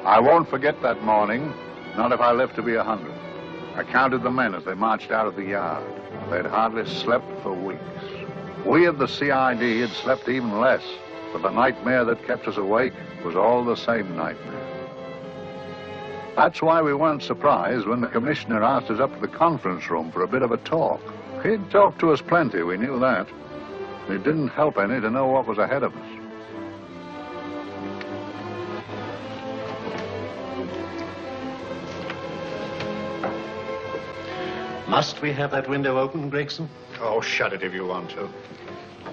I won't forget that morning, not if I live to be 100. I counted the men as they marched out of the yard. They'd hardly slept for weeks. We of the CID had slept even less, but the nightmare that kept us awake was all the same nightmare. That's why we weren't surprised when the commissioner asked us up to the conference room for a bit of a talk. He'd talked to us plenty, we knew that. It didn't help any to know what was ahead of us. Must we have that window open, Gregson? Oh, shut it if you want to.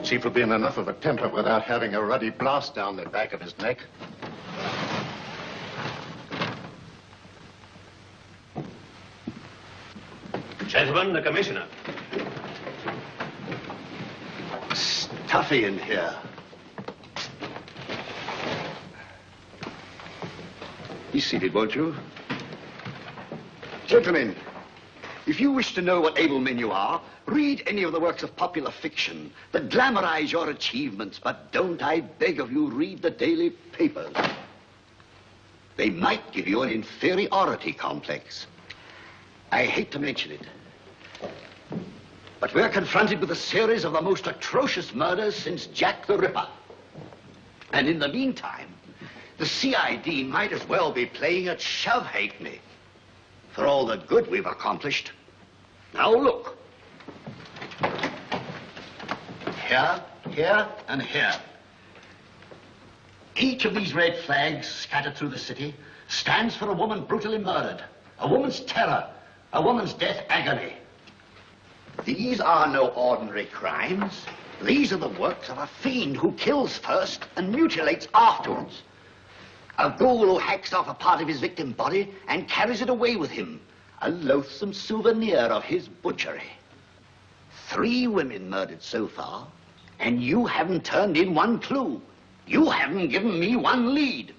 Chief will be in enough of a temper without having a ruddy blast down the back of his neck. Gentlemen, the commissioner. Stuffy in here. Be seated, won't you? Gentlemen, if you wish to know what able men you are, read any of the works of popular fiction that glamorize your achievements, but don't, I beg of you, read the daily papers. They might give you an inferiority complex. I hate to mention it, but we're confronted with a series of the most atrocious murders since Jack the Ripper. And in the meantime, the CID might as well be playing at shove-hate-me for all the good we've accomplished. Now look. Here, here, and here. Each of these red flags scattered through the city stands for a woman brutally murdered, a woman's terror, a woman's death agony. These are no ordinary crimes. These are the works of a fiend who kills first and mutilates afterwards. A ghoul who hacks off a part of his victim's body and carries it away with him, a loathsome souvenir of his butchery. 3 women murdered so far, and you haven't turned in one clue. You haven't given me one lead.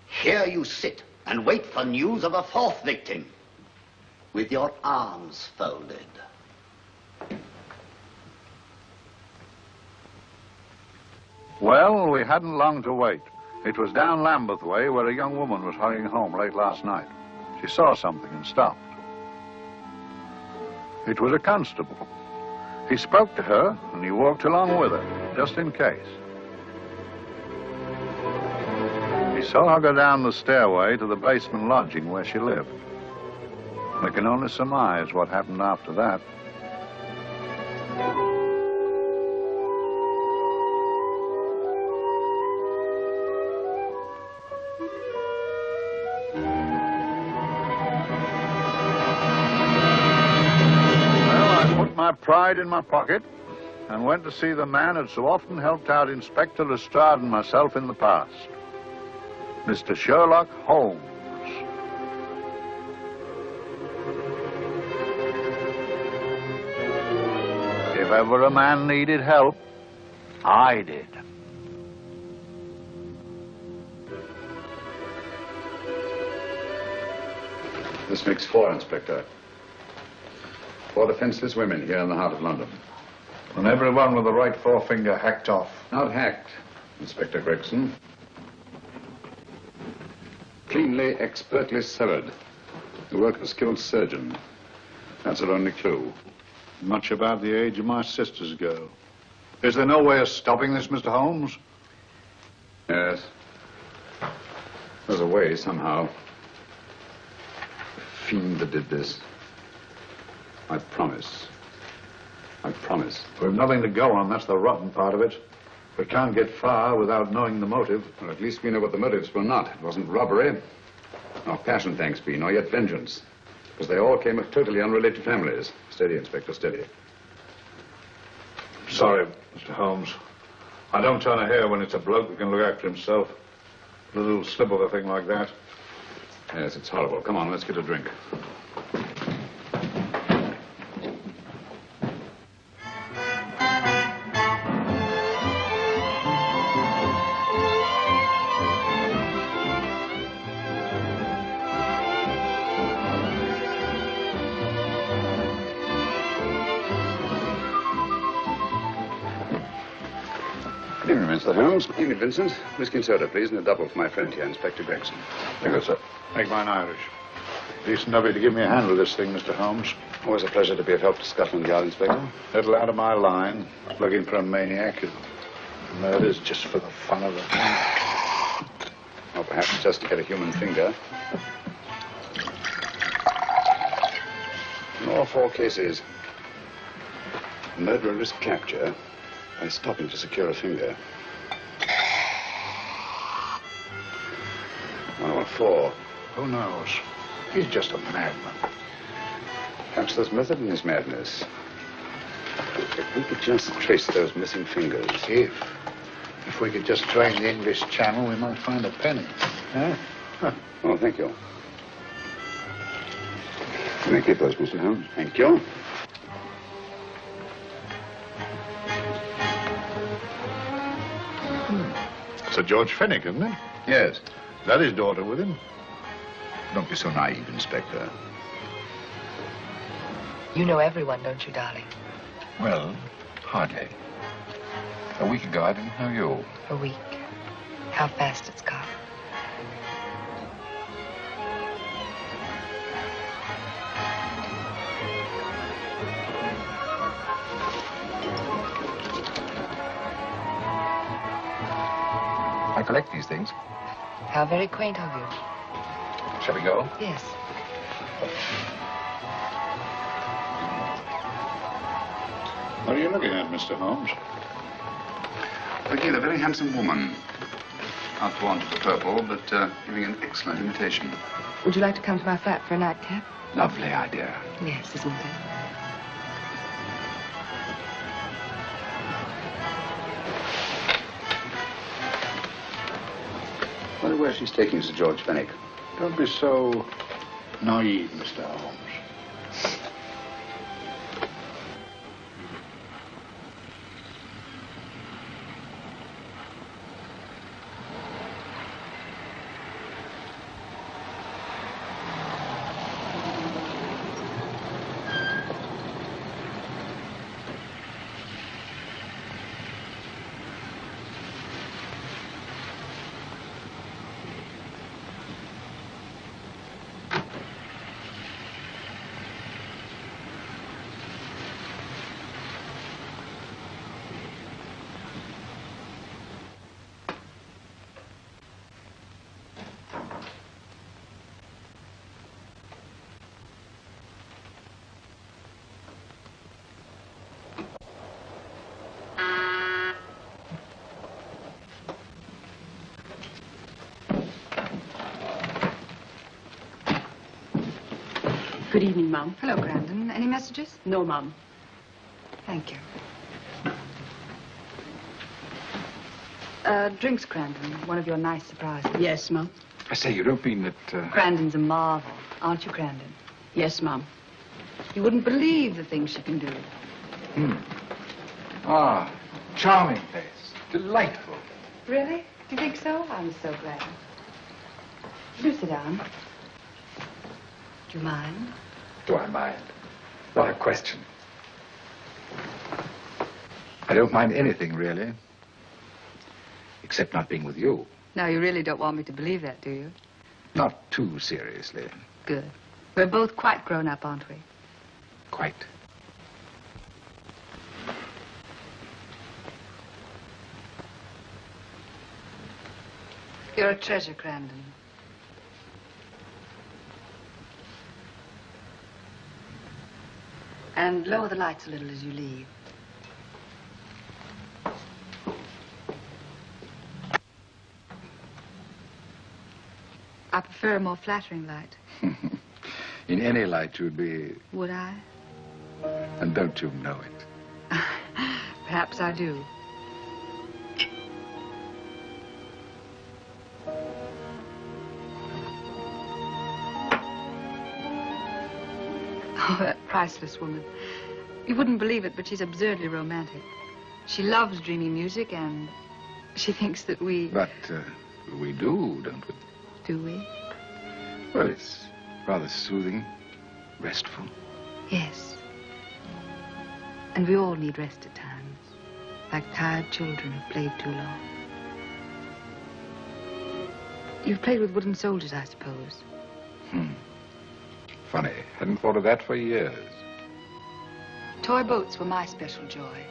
Here you sit and wait for news of a 4th victim, with your arms folded. Well, we hadn't long to wait. It was down Lambeth Way where a young woman was hurrying home late last night. She saw something and stopped. It was a constable. He spoke to her and he walked along with her, just in case. He saw her go down the stairway to the basement lodging where she lived. We can only surmise what happened after that. My pride in my pocket and went to see the man who'd so often helped out Inspector Lestrade and myself in the past, Mr. Sherlock Holmes. If ever a man needed help, I did. This makes 4, Inspector. 4 defenseless women here in the heart of London. And everyone with the right forefinger hacked off. Not hacked, Inspector Gregson. Cleanly, expertly severed. The work of a skilled surgeon. That's our only clue. Much about the age of my sister's girl. Is there no way of stopping this, Mr. Holmes? Yes. There's a way, somehow. The fiend that did this. I promise. I promise. We've nothing to go on. That's the rotten part of it. We can't get far without knowing the motive. Well, at least we know what the motives were not. It wasn't robbery, nor passion, thanks be, nor yet vengeance. Because they all came of totally unrelated families. Steady, Inspector, steady. Sorry, Mr. Holmes. I don't turn a hair when it's a bloke that can look after himself. A little slip of a thing like that. Yes, it's horrible. Come on, let's get a drink. Good evening, Mr. Holmes. Good evening, Vincent. Whiskey and soda, please, and a double for my friend here, Inspector Gregson. Thank you, sir. Make mine Irish. Decent of you to give me a hand with this thing, Mr. Holmes. Always a pleasure to be of help to Scotland Yard, Inspector. Little out of my line, looking for a maniac who murders just for the fun of it. Or perhaps just to get a human finger. In all four cases, the murderer risked capture by stopping to secure a finger. One or four. Who knows? He's just a madman. Perhaps there's method in his madness. If we could just trace those missing fingers. If we could just drain the English Channel, we might find a penny. Huh? Oh, thank you. Can I keep those, Mr. Holmes? Thank you. Sir George Fenwick, isn't it? Yes. Is that his daughter with him? Don't be so naive, Inspector. You know everyone, don't you, darling? Well, hardly. A week ago, I didn't know you. A week. How fast it's gone. I collect these things. How very quaint of you. Shall we go? Yes. What are you looking at, Mr. Holmes? Looking at a very handsome woman. Not drawn to the purple, but giving an excellent imitation. Would you like to come to my flat for a nightcap? Lovely idea. Yes, isn't it? I wonder where she's taking Sir George Fenwick. Don't be so naive, Mr. Holmes. Good evening, Mum. Hello, Grandon. Any messages? No, Mum. Thank you. Drinks, Grandon. One of your nice surprises. Yes, Mum. I say, you don't mean that... Grandon's a marvel, aren't you, Grandon? Yes, Mum. You wouldn't believe the things she can do. Ah, charming place. Delightful. Really? Do you think so? I'm so glad. Do sit down. Do you mind? Do I mind? What a question. I don't mind anything, really. Except not being with you. Now, you really don't want me to believe that, do you? Not too seriously. Good. We're both quite grown up, aren't we? Quite. You're a treasure, Crandon. And lower the lights a little as you leave. I prefer a more flattering light. In any light you'd be... Would I? And don't you know it? Perhaps I do. Oh, that priceless woman. You wouldn't believe it, but she's absurdly romantic. She loves dreamy music, and she thinks that we... But we do, don't we? Do we? Well, it's rather soothing, restful. Yes. And we all need rest at times, like tired children who've played too long. You've played with wooden soldiers, I suppose. Funny. Hadn't thought of that for years. Toy boats were my special joy.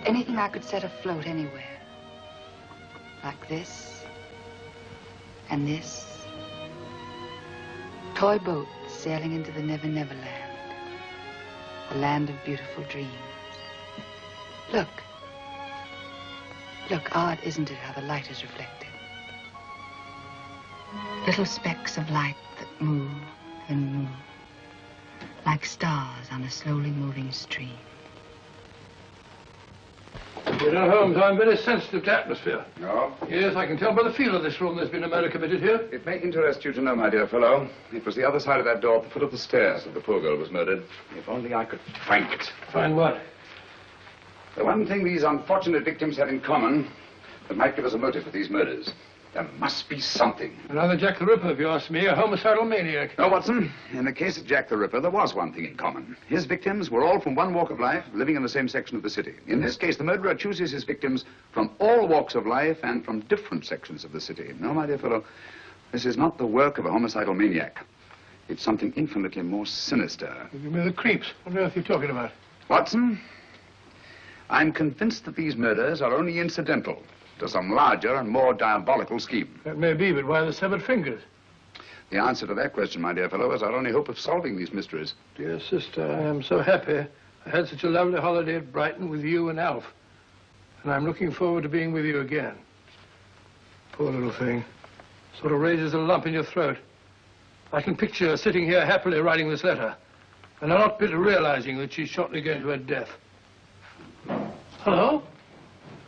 Anything I could set afloat anywhere. Like this. And this. Toy boats sailing into the Never Never Land. The land of beautiful dreams. Look. Look, odd, isn't it, how the light is reflected? Little specks of light that move and move. Like stars on a slowly moving stream. You know, Holmes, I'm very sensitive to atmosphere. No? Yes, I can tell by the feel of this room there's been a murder committed here. It may interest you to know, my dear fellow, it was the other side of that door at the foot of the stairs that the poor girl was murdered. If only I could find it. Find what? The one thing these unfortunate victims had in common that might give us a motive for these murders. There must be something. Another Jack the Ripper, if you ask me, a homicidal maniac. No, Watson. In the case of Jack the Ripper, there was one thing in common. His victims were all from one walk of life, living in the same section of the city. In this case, the murderer chooses his victims from all walks of life and from different sections of the city. No, my dear fellow, this is not the work of a homicidal maniac. It's something infinitely more sinister. You give me the creeps. What on earth are you talking about? Watson, I'm convinced that these murders are only incidental to some larger and more diabolical scheme. That may be, but why the severed fingers? The answer to that question, my dear fellow, is our only hope of solving these mysteries. Dear sister, I am so happy. I had such a lovely holiday at Brighton with you and Alf. And I'm looking forward to being with you again. Poor little thing. Sort of raises a lump in your throat. I can picture her sitting here happily writing this letter. And a lot bitter realizing that she's shortly going to her death. Hello?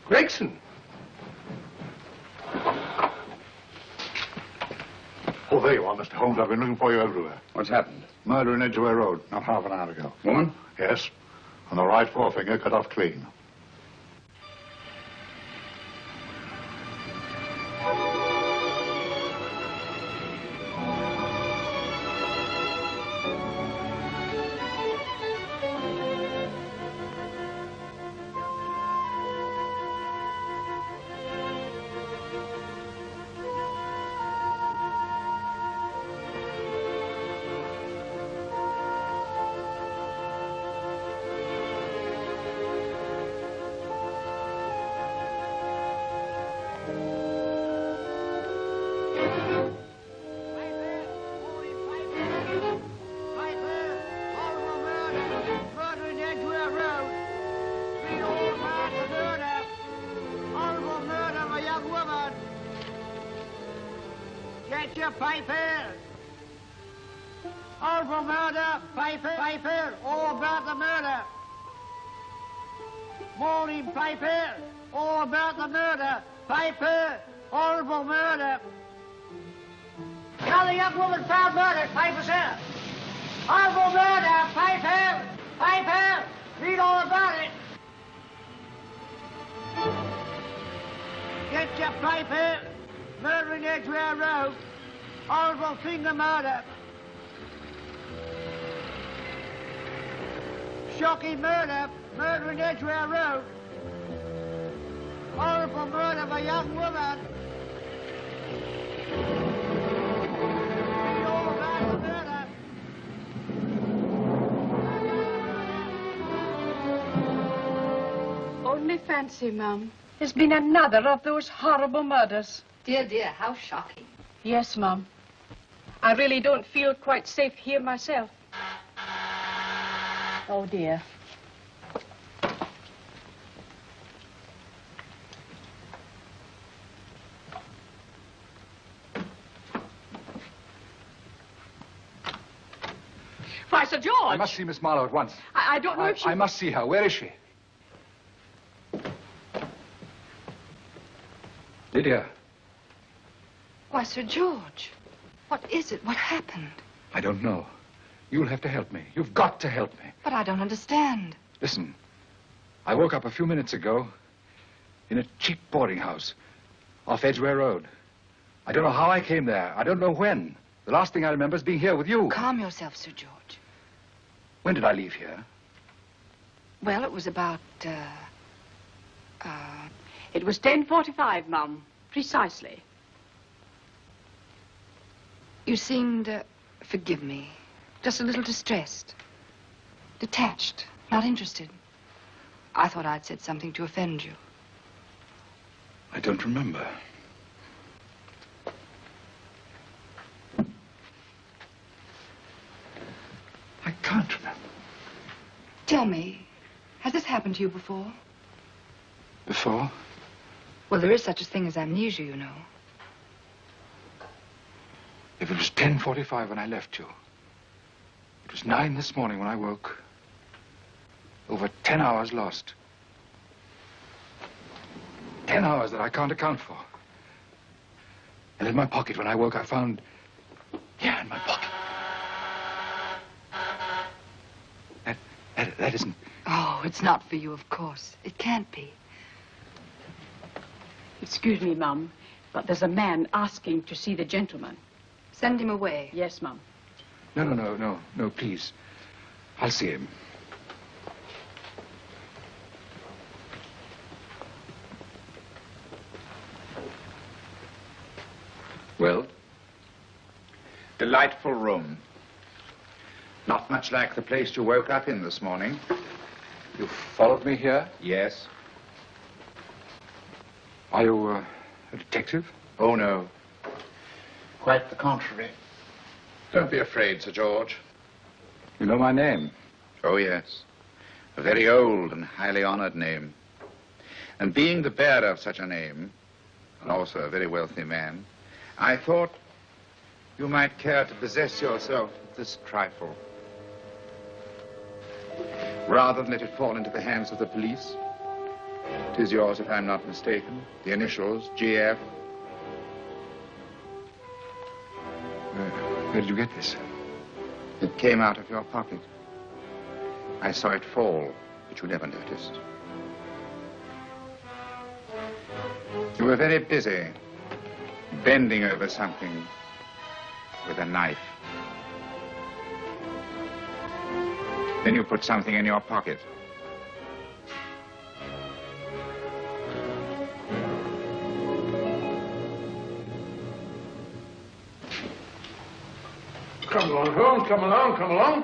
Gregson. Oh, there you are, Mr. Holmes. I've been looking for you everywhere. What's happened? Murder in Edgware Road, not half an hour ago. Woman? Yes. And the right forefinger cut off clean. Get your papers. All for murder, papers, all about the murder. Morning papers, all about the murder. Paper, horrible murder. Another young woman found murdered, papers here. Horrible murder, paper, read all about it. Get your paper. Murder in Edgware Road. Horrible finger murder. Shocking murder. Murder in Edgware Road. Horrible murder of a young woman. fancy, Mum. There's been another of those horrible murders. Dear, dear, how shocking. Yes, Mum. I really don't feel quite safe here myself. Oh, dear. Why, Sir George! I must see Miss Marlowe at once. I don't know if she... I must see her. Where is she? Lydia. Why, Sir George, what is it? What happened? I don't know. You'll have to help me. You've got to help me. But I don't understand. Listen, I woke up a few minutes ago in a cheap boarding house off Edgware Road. I don't know how I came there. I don't know when. The last thing I remember is being here with you. Calm yourself, Sir George. When did I leave here? Well, it was about, It was 10:45, Mum. Precisely. You seemed, forgive me, just a little distressed. Detached, not interested. I thought I'd said something to offend you. I don't remember. I can't remember. Tell me, has this happened to you before? Before? Well, there is such a thing as amnesia, you know. If it was 10:45 when I left you, it was 9 this morning when I woke. Over 10 hours lost. 10 hours that I can't account for. And in my pocket when I woke, I found... Yeah, in my pocket. That isn't... Oh, it's not for you, of course. It can't be. Excuse me, Mum, but there's a man asking to see the gentleman. Send him away. Yes, Mum. No, please. I'll see him. Well? Delightful room. Not much like the place you woke up in this morning. You followed me here? Yes. Are you a detective? Oh, no. Quite the contrary. Don't be afraid, Sir George. You know my name? Oh, yes. A very old and highly honored name. And being the bearer of such a name, and also a very wealthy man, I thought you might care to possess yourself of this trifle. Rather than let it fall into the hands of the police. It is yours, if I'm not mistaken. The initials, GF. Where did you get this? It came out of your pocket. I saw it fall, but you never noticed. You were very busy, bending over something with a knife. Then you put something in your pocket. Come along, Holmes, come along.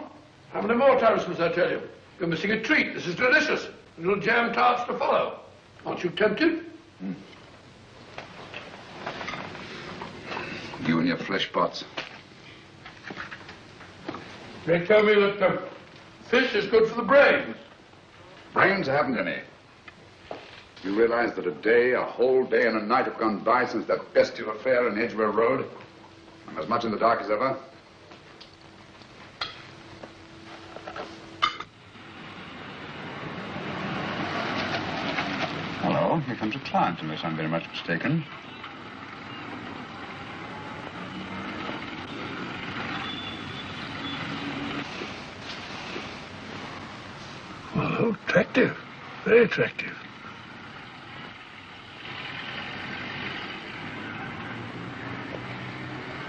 How many more times must I tell you? You're missing a treat. This is delicious. Little jam tarts to follow. Aren't you tempted? You and your flesh pots. They tell me that fish is good for the brains. Brains haven't any. You realize that a whole day and a night have gone by since that bestial affair in Edgware Road? I'm as much in the dark as ever. Hello, here comes a client, unless I'm very much mistaken. Well, attractive. Very attractive.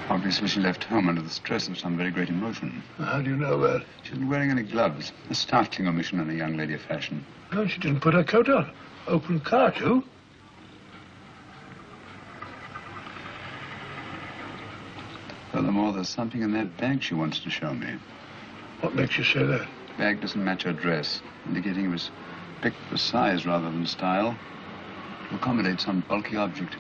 Obviously, she left home under the stress of some very great emotion. How do you know that? She isn't wearing any gloves. A startling omission in a young lady of fashion. No, she didn't put her coat on. Open car, too. Furthermore, there's something in that bag she wants to show me. What makes you say that? The bag doesn't match her dress, indicating it was picked for size rather than style to accommodate some bulky object.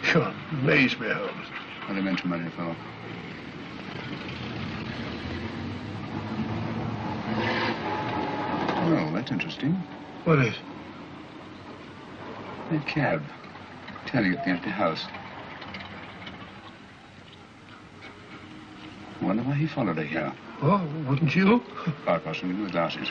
Sure, amaze me, Holmes. What do you mention money for? Oh, that's interesting. What is? That cab. Turning at the empty house. I wonder why he followed her here. Oh, wouldn't you? Quite possibly with glasses.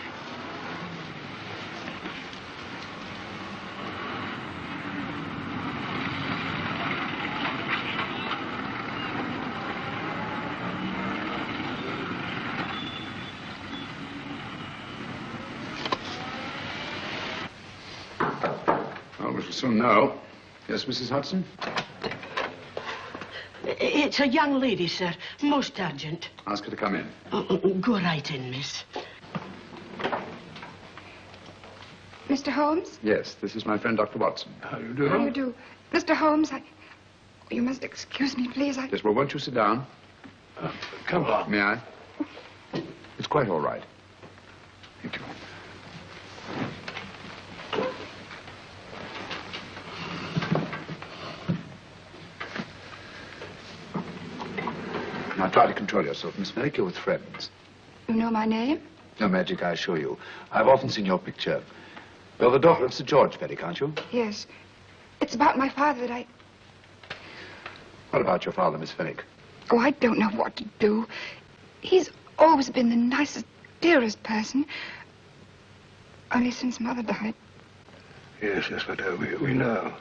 Well, we shall soon know. Yes, Mrs. Hudson? It's a young lady, sir. Most urgent. Ask her to come in. Go right in, miss. Mr. Holmes? Yes, this is my friend, Dr. Watson. How do you do? How do you do? Mr. Holmes, you must excuse me, please. Yes, well, won't you sit down? Come on. May I? It's quite all right. Thank you. Now, try to control yourself, Miss Merrick. You're with friends. You know my name? No magic, I assure you. I've often seen your picture. You're the daughter of Sir George Merrick, aren't you? Yes. It's about my father that What about your father, Miss Fenwick? Oh, I don't know what to do. He's always been the nicest, dearest person. Only since Mother died. Yes, but we know.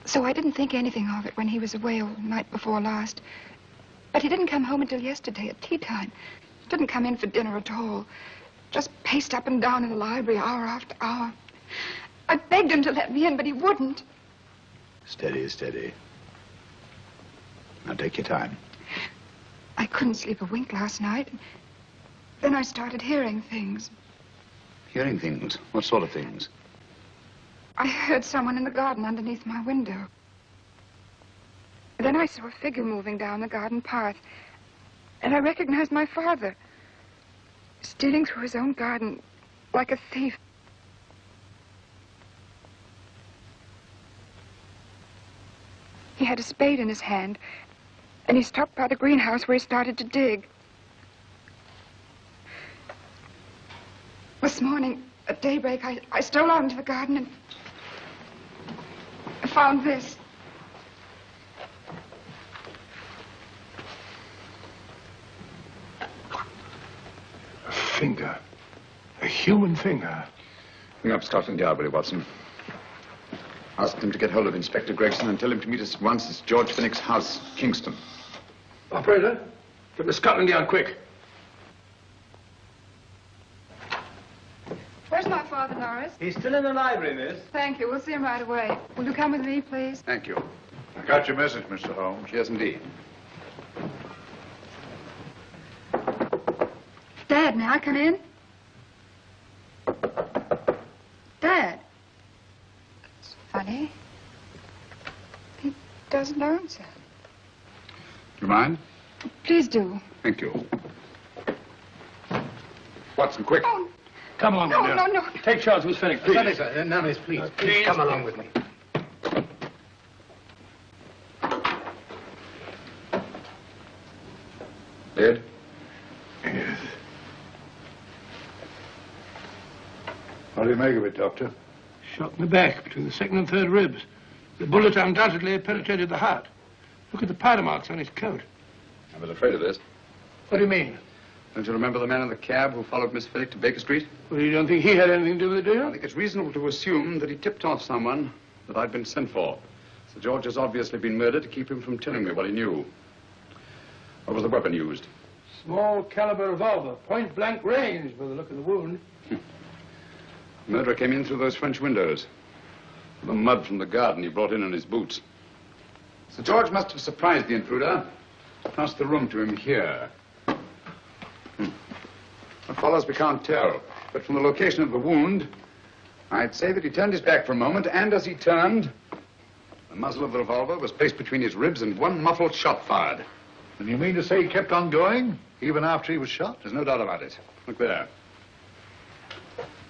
So I didn't think anything of it when he was away all night before last. But he didn't come home until yesterday at tea time. Didn't come in for dinner at all. Just paced up and down in the library hour after hour. I begged him to let me in, but he wouldn't. Steady, steady. Now, take your time. I couldn't sleep a wink last night. Then I started hearing things. Hearing things? What sort of things? I heard someone in the garden underneath my window. Then I saw a figure moving down the garden path. And I recognized my father. Stealing through his own garden like a thief. He had a spade in his hand. And he stopped by the greenhouse where he started to dig. This morning, at daybreak, I stole out into the garden and I found this. A finger. A human finger. Bring up Scotland Yard, will you, Watson? Ask them to get hold of Inspector Gregson and tell him to meet us at once at George Fenwick's house, Kingston. Operator, get to Scotland Yard quick. Where's my father, Norris? He's still in the library, miss. Thank you. We'll see him right away. Will you come with me, please? Thank you. I got your message, Mr. Holmes. Yes, indeed. Dad, may I come in? Dad. It's funny. He doesn't answer. Do you mind? Please do. Thank you. Watson, quick. Oh, Come along, no, my dear. no, no. Take charge, Miss Fenwick, please. Sorry, sir. Now, miss, please. Please come along with me. Dead? Yes. What do you make of it, Doctor? Shot in the back, between the second and third ribs. The bullet undoubtedly penetrated the heart. Look at the powder marks on his coat. I was afraid of this. What do you mean? Don't you remember the man in the cab who followed Miss Fenwick to Baker Street? Well, you don't think he had anything to do with it, do you? I think it's reasonable to assume that he tipped off someone that I'd been sent for. Sir George has obviously been murdered to keep him from telling me what he knew. What was the weapon used? Small caliber revolver, point blank range by the look of the wound. The murderer came in through those French windows. The mud from the garden he brought in on his boots. Sir George must have surprised the intruder. Passed the room to him here. What follows we can't tell. But from the location of the wound, I'd say that he turned his back for a moment, and as he turned, the muzzle of the revolver was placed between his ribs and one muffled shot fired. And you mean to say he kept on going, even after he was shot? There's no doubt about it. Look there.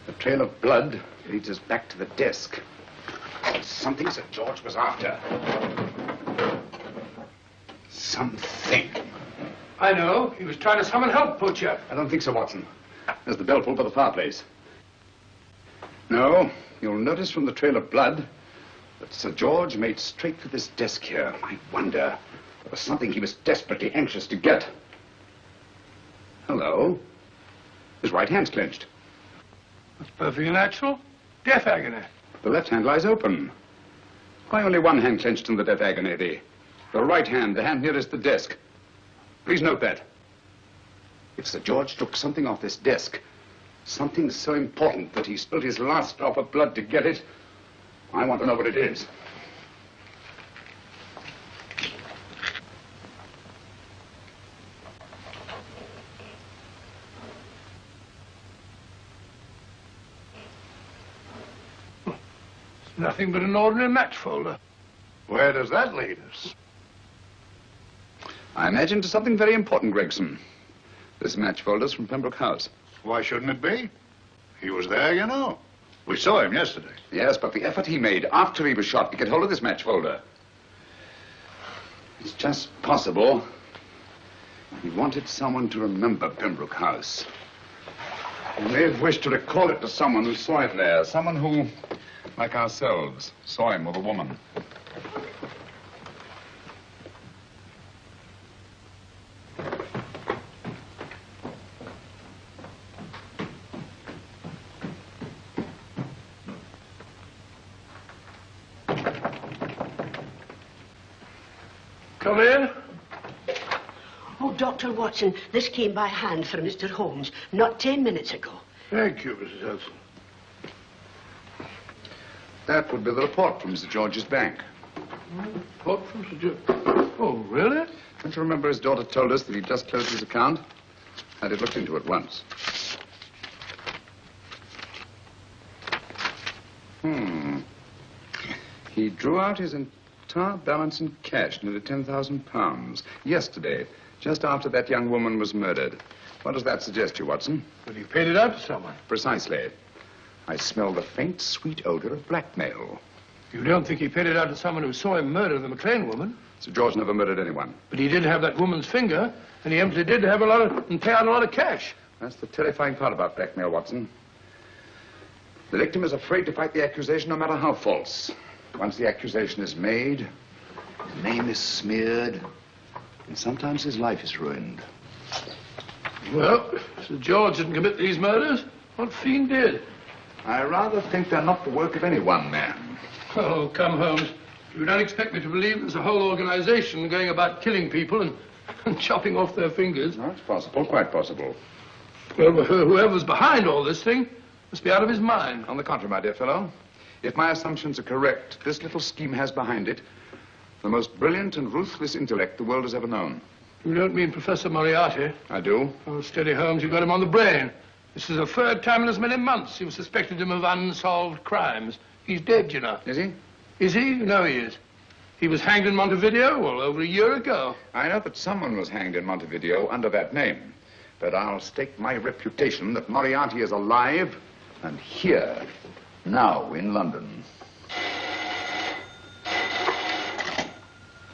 The trail of blood leads us back to the desk. Something Sir George was after. Something. I know. He was trying to summon help, poor chap. I don't think so, Watson. There's the bell pull by the fireplace. No, you'll notice from the trail of blood that Sir George made straight for this desk here. I wonder, there was something he was desperately anxious to get. Hello. His right hand's clenched. That's perfectly natural. Death agony. The left hand lies open. Why only one hand clenched in the death agony? The right hand, the hand nearest the desk. Please note that. If Sir George took something off this desk, something so important that he spilled his last drop of blood to get it, I want to know what it is. It's nothing but an ordinary match folder. Where does that lead us? I imagine to something very important, Gregson. This match folder's from Pembroke House. Why shouldn't it be? He was there, you know. We saw him yesterday. Yes, but the effort he made after he was shot to get hold of this match folder. It's just possible he wanted someone to remember Pembroke House. He may have wished to recall it to someone who saw him there. Someone who, like ourselves, saw him with a woman. Come in. Oh, Dr. Watson, this came by hand from Mr. Holmes not 10 minutes ago. Thank you, Mrs. Hudson. That would be the report from Sir George's bank. Report from Sir George. Oh, really? Don't you remember his daughter told us that he'd just closed his account? Had it looked into at once. He drew out his entire balance in cash, nearly £10,000, yesterday, just after that young woman was murdered. What does that suggest you, Watson? But he paid it out to someone. Precisely. I smell the faint, sweet odor of blackmail. You don't think he paid it out to someone who saw him murder the McLean woman? Sir George never murdered anyone. But he did have that woman's finger, and he empty did have and pay out a lot of cash. That's the terrifying part about blackmail, Watson. The victim is afraid to fight the accusation, no matter how false. Once the accusation is made, his name is smeared, and sometimes his life is ruined. Well, Sir George didn't commit these murders. What fiend did? I rather think they're not the work of any one man. Oh, come, Holmes. You don't expect me to believe there's a whole organization going about killing people and chopping off their fingers. No, it's possible, quite possible. Well, whoever's behind all this thing must be out of his mind. On the contrary, my dear fellow, if my assumptions are correct, this little scheme has behind it the most brilliant and ruthless intellect the world has ever known. You don't mean Professor Moriarty? I do. Oh, steady, Holmes. You've got him on the brain. This is the third time in as many months you've suspected him of unsolved crimes. He's dead, you know. Is he? Is he? You know he is. He was hanged in Montevideo, well, over a year ago. I know that someone was hanged in Montevideo under that name. But I'll stake my reputation that Moriarty is alive and here, now in London.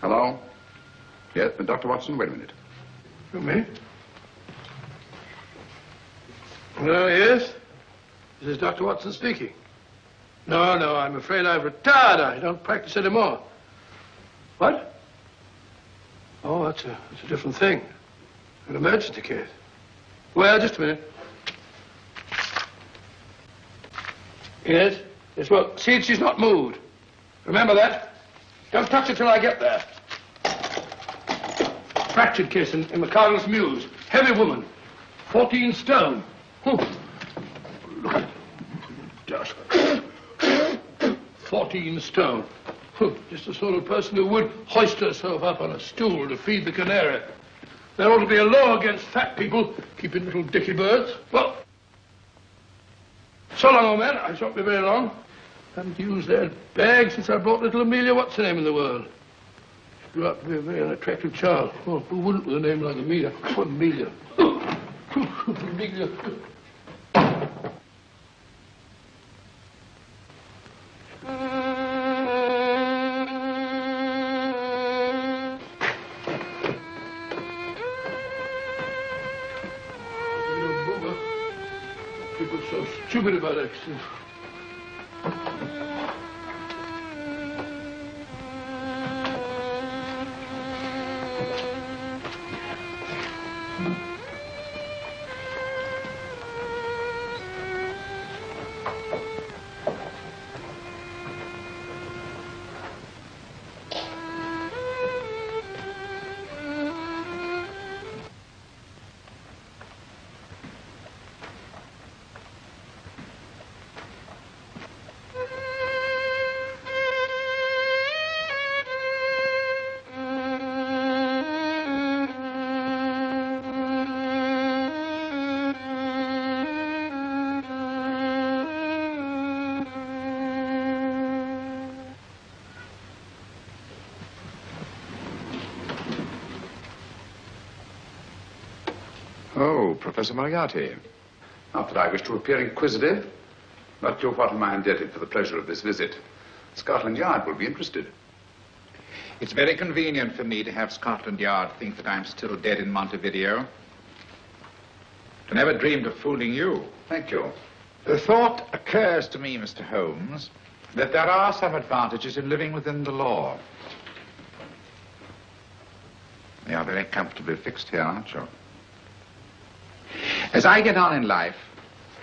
Hello? Yes, Dr. Watson, wait a minute. You me? Well, yes. This is Dr. Watson speaking. No, I'm afraid I've retired. I don't practice anymore. What? Oh, that's a different thing. An emergency case. Well, just a minute. Yes? Yes, well, see, she's not moved. Remember that? Don't touch her till I get there. Fractured case in McCardle's Mews. Heavy woman. 14 stone. Look at it. Just 14 stone. Just the sort of person who would hoist herself up on a stool to feed the canary. There ought to be a law against fat people keeping little dicky birds. Well, so long, old man. I shan't be very long. Haven't used that bag since I brought little Amelia. What's her name in the world? She grew up to be a very unattractive child. Oh, who wouldn't with a name like Amelia? Oh, Amelia. Amelia. so stupid about accidents. Oh, Professor Moriarty. Not that I wish to appear inquisitive, but to what am I indebted for the pleasure of this visit? Scotland Yard will be interested. It's very convenient for me to have Scotland Yard think that I'm still dead in Montevideo. I never dreamed of fooling you. Thank you. The thought occurs to me, Mr. Holmes, that there are some advantages in living within the law. You're very comfortably fixed here, aren't you? As I get on in life,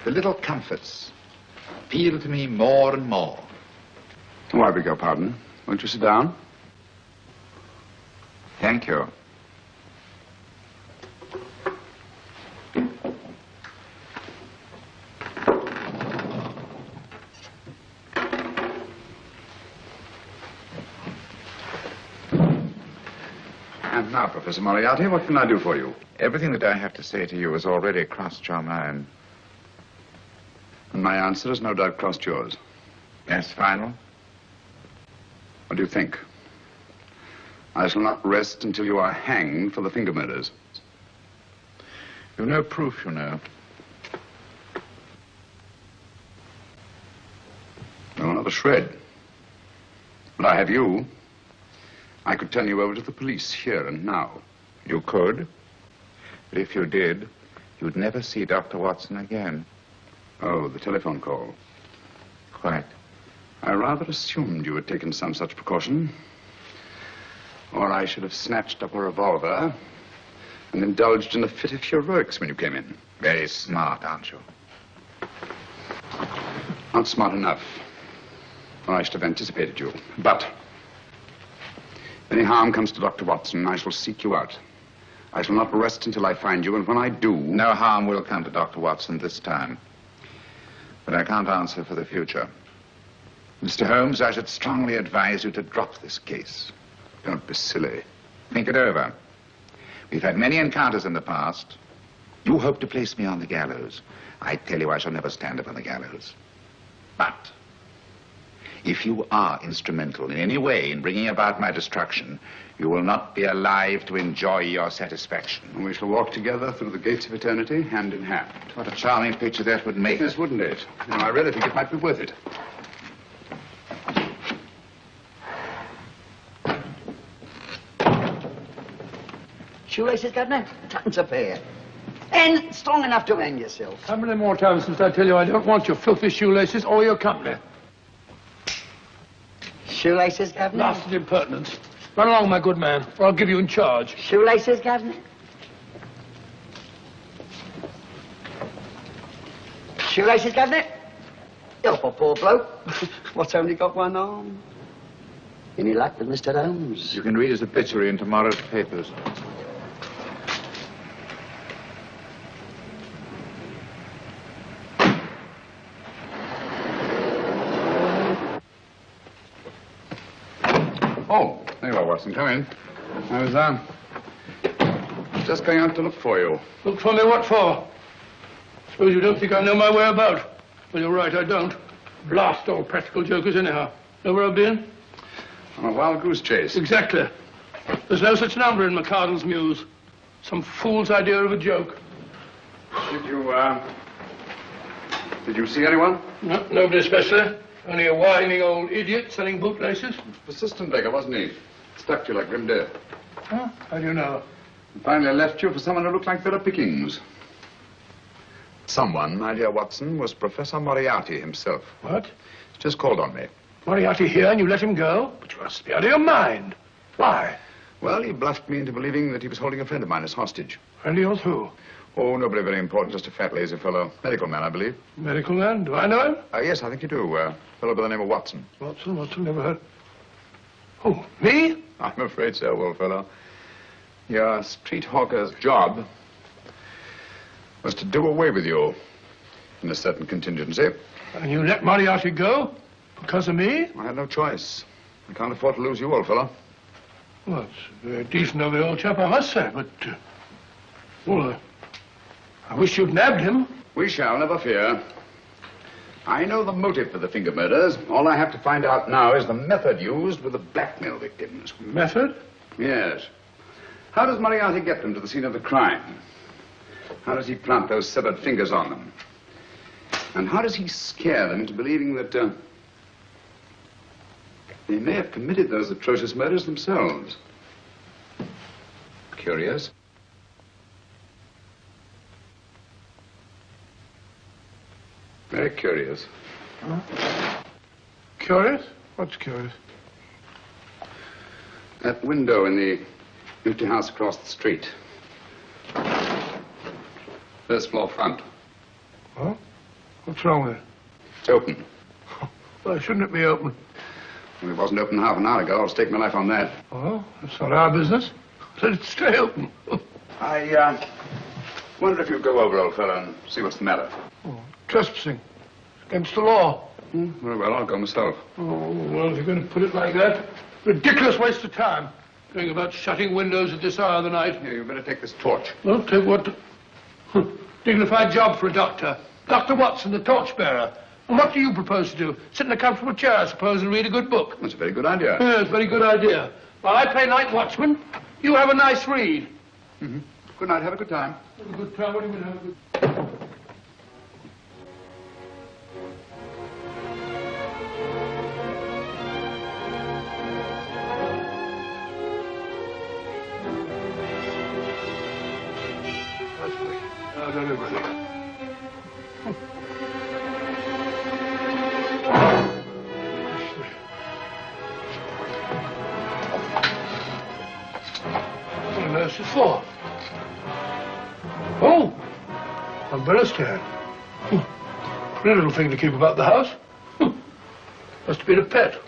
the little comforts appeal to me more and more. Oh, I beg your pardon. Won't you sit down? Thank you. And now, Professor Moriarty, what can I do for you? Everything that I have to say to you has already crossed your mind. And my answer has no doubt crossed yours. Yes, final? What do you think? I shall not rest until you are hanged for the finger murders. You've no proof, you know. No, not a shred. But I have you. I could turn you over to the police here and now. You could. But if you did, you'd never see Dr. Watson again. Oh, the telephone call. Quite. I rather assumed you had taken some such precaution. Or I should have snatched up a revolver and indulged in a fit of heroics when you came in. Very smart, aren't you? Not smart enough. Or I should have anticipated you. But if any harm comes to Dr. Watson, I shall seek you out. I shall not rest until I find you, and when I do... No harm will come to Dr. Watson this time. But I can't answer for the future. Mr. Holmes, I should strongly advise you to drop this case. Don't be silly. Think it over. We've had many encounters in the past. You hope to place me on the gallows. I tell you I shall never stand upon the gallows. But if you are instrumental in any way in bringing about my destruction, you will not be alive to enjoy your satisfaction. And we shall walk together through the gates of eternity, hand in hand. What a charming picture that would make. Yes, wouldn't it? You know, I really think it might be worth it. Shoelaces, Governor? Tuppence a pair. And strong enough to hang yourself. How many more times must I tell you I don't want your filthy shoelaces or your company? Shoelaces, Governor? Blasted impertinence. Run along, my good man, or I'll give you in charge. Shoelaces, Governor? Shoelaces, Governor? Help a poor bloke. What's only got one arm? Any luck with Mr. Holmes? You can read his obituary in tomorrow's papers. Oh, there you are, Watson. Come in. I was, just going out to look for you. Look for me what for? Suppose you don't think I know my way about. Well, you're right, I don't. Blast all practical jokers anyhow. Know where I've been? On a wild goose chase. Exactly. There's no such number in McCardle's Muse. Some fool's idea of a joke. Did you see anyone? No, nobody especially. Only a whining old idiot selling bootlaces. Persistent beggar, wasn't he? Stuck to you like grim death. Huh? How do you know? And finally left you for someone who looked like better pickings. Someone, my dear Watson, was Professor Moriarty himself. What? He's just called on me. Moriarty here and you let him go? But you must be out of your mind. Why? Well, he bluffed me into believing that he was holding a friend of mine as hostage. Friend of yours who? Oh, nobody very important, just a fat, lazy fellow. Medical man, I believe. Medical man? Do I know him? Yes, I think you do. A fellow by the name of Watson. Watson, never heard. Oh, me? I'm afraid so, old fellow. Your street hawker's job was to do away with you in a certain contingency. And you let Moriarty go? Because of me? I had no choice. I can't afford to lose you, old fellow. Well, it's very decent of the old chap, I must say, but... well, I wish you'd nabbed him. We shall, never fear. I know the motive for the finger murders. All I have to find out now is the method used with the blackmail victims. Method? Yes. How does Moriarty get them to the scene of the crime? How does he plant those severed fingers on them? And how does he scare them into believing that they may have committed those atrocious murders themselves? Curious. Very curious. Huh? Curious? What's curious? That window in the empty house across the street. First floor front. Huh? What's wrong with it? It's open. Why shouldn't it be open? Well, it wasn't open half an hour ago. I'll stake my life on that. Oh, that's not our business. Let it stay open. I wonder if you'd go over, old fellow, and see what's the matter. Oh, trespassing. It's against the law. Very well, I'll go myself. Oh, well, if you're going to put it like that, ridiculous waste of time. Going about shutting windows at this hour of the night. Here, you better take this torch. Well, take what? Dignified job for a doctor. Dr. Watson, the torchbearer. And what do you propose to do? Sit in a comfortable chair, I suppose, and read a good book? That's a very good idea. Yes, very good idea. While I play night watchman, you have a nice read. Mm-hmm. Good night. Have a good time. Have a good time? What do you mean, have a good... I've done everything. What on earth is for? Oh, umbrella stand. Pretty little thing to keep about the house. Must have been a pet.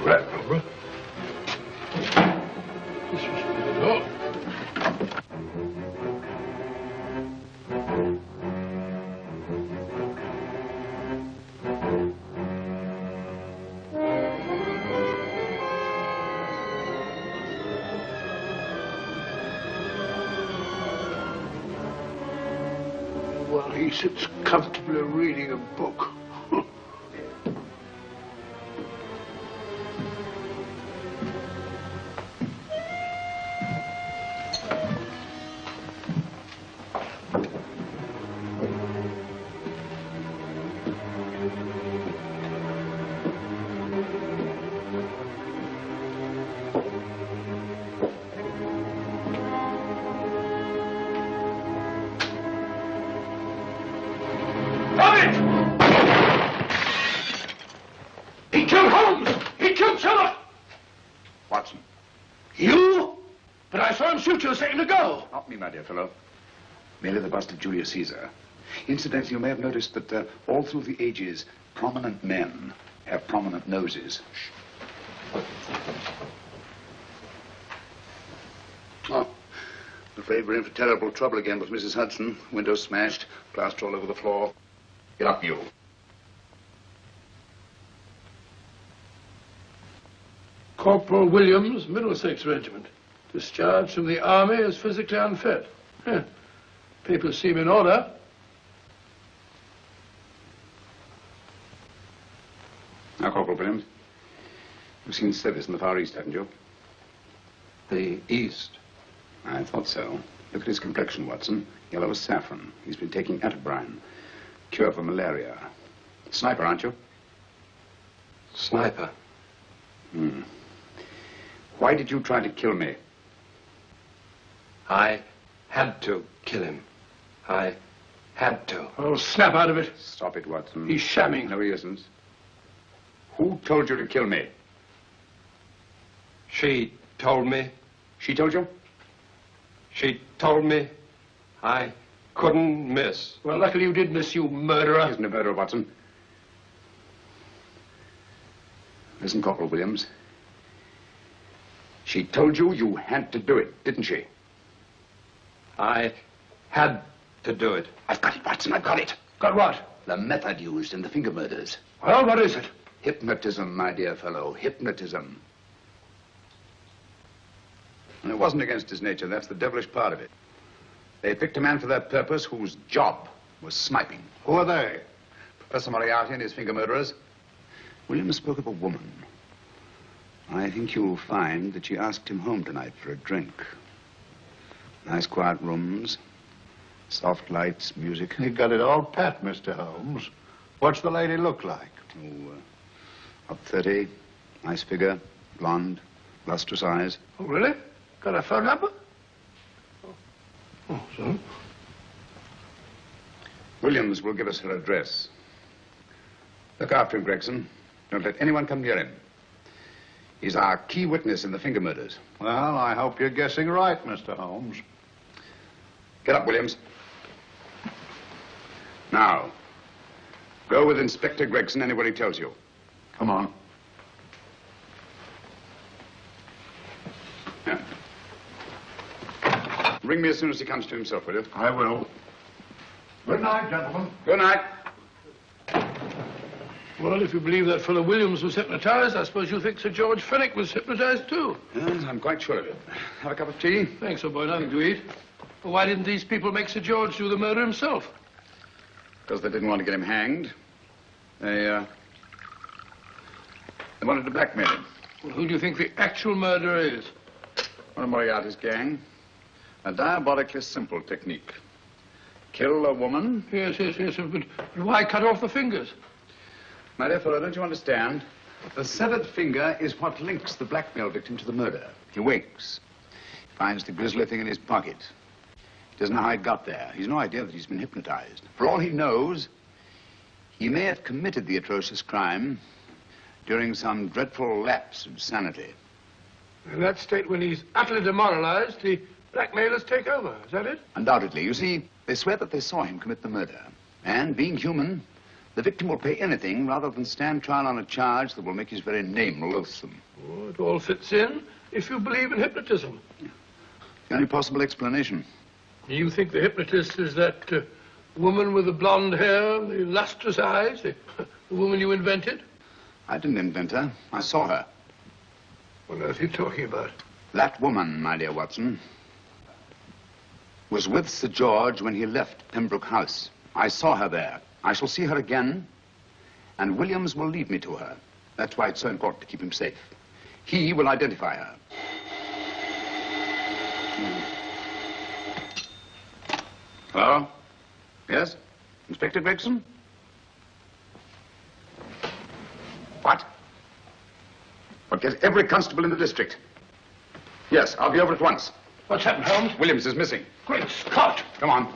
Rat number. This was the door. While he sits comfortably reading a book. He killed Holmes! He killed Sherlock! Watson. You? But I saw him shoot you a second ago. Not me, my dear fellow. Merely the bust of Julius Caesar. Incidentally, you may have noticed that all through the ages, prominent men have prominent noses. Oh, I'm afraid we're in for terrible trouble again with Mrs. Hudson. Windows smashed, plaster all over the floor. Get up, you. Corporal Williams, Middlesex Regiment. Discharged from the army as physically unfit. Huh. Papers seem in order. Now, Corporal Williams, you've seen service in the Far East, haven't you? The East? I thought so. Look at his complexion, Watson. Yellow as saffron. He's been taking atabrine. Cure for malaria. Sniper, aren't you? Sniper? Hmm. Why did you try to kill me? I had to kill him. I had to. Oh, snap out of it. Stop it, Watson. He's shamming. No, he isn't. Who told you to kill me? She told me. She told you? She told me I couldn't miss. Well, luckily you did miss, you murderer. He isn't a murderer, Watson. Listen, Corporal Williams. She told you you had to do it, didn't she? I had to do it. I've got it, Watson, I've got it. Got what? The method used in the finger murders. Well, what is it? Hypnotism, my dear fellow, hypnotism. And it wasn't against his nature, that's the devilish part of it. They picked a man for that purpose whose job was sniping. Who are they? Professor Moriarty and his finger murderers. Williams spoke of a woman. I think you'll find that she asked him home tonight for a drink. Nice quiet rooms, soft lights, music. You got it all pat, Mr. Holmes. What's the lady look like? Up 30, nice figure, blonde, lustrous eyes. Oh, really? Got a phone number? Oh, so? Williams will give us her address. Look after him, Gregson. Don't let anyone come near him. He's our key witness in the finger murders. Well, I hope you're guessing right, Mr. Holmes. Get up, Williams. Now, go with Inspector Gregson anywhere he tells you. Come on. Yeah. Ring me as soon as he comes to himself, will you? I will. Good night, gentlemen. Good night. Well, if you believe that fellow Williams was hypnotized, I suppose you think Sir George Fenwick was hypnotized too. Yes, I'm quite sure of it. Have a cup of tea? Thanks, old boy. Nothing to eat. Well, why didn't these people make Sir George do the murder himself? Because they didn't want to get him hanged. They wanted to blackmail him. Well, who do you think the actual murderer is? One of Moriarty's gang. A diabolically simple technique. Kill a woman. Yes, but why cut off the fingers? My dear fellow, don't you understand? The severed finger is what links the blackmail victim to the murder. He wakes, finds the grisly thing in his pocket. He doesn't know how it got there. He's no idea that he's been hypnotized. For all he knows, he may have committed the atrocious crime during some dreadful lapse of sanity. In that state, when he's utterly demoralized, the blackmailers take over. Is that it? Undoubtedly. You see, they swear that they saw him commit the murder. And being human, the victim will pay anything rather than stand trial on a charge that will make his very name loathsome. Oh, it all fits in if you believe in hypnotism. The only possible explanation. You think the hypnotist is that woman with the blonde hair, the lustrous eyes, the woman you invented? I didn't invent her. I saw her. What on earth are you talking about? That woman, my dear Watson, was with Sir George when he left Pembroke House. I saw her there. I shall see her again, and Williams will lead me to her. That's why it's so important to keep him safe. He will identify her. Hello? Yes? Inspector Gregson? What? What, get every constable in the district? Yes, I'll be over at once. What's happened, Holmes? Williams is missing. Great Scott! Come on.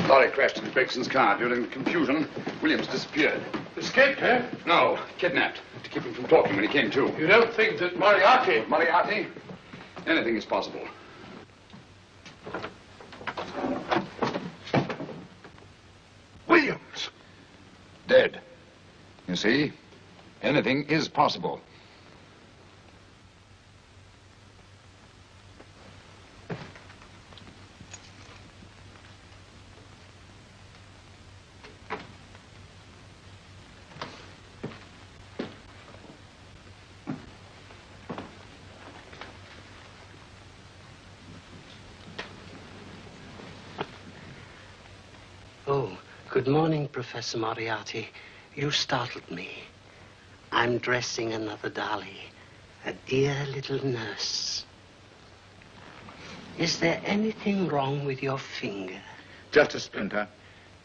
Lorry crashed into Gregson's car. During the confusion, Williams disappeared. Escaped, eh? No, kidnapped. To keep him from talking when he came to. You don't think that Moriarty... Moriarty? Anything is possible. Williams! Dead. You see, anything is possible. Good morning, Professor Moriarty. You startled me. I'm dressing another dolly, a dear little nurse. Is there anything wrong with your finger? Just a splinter.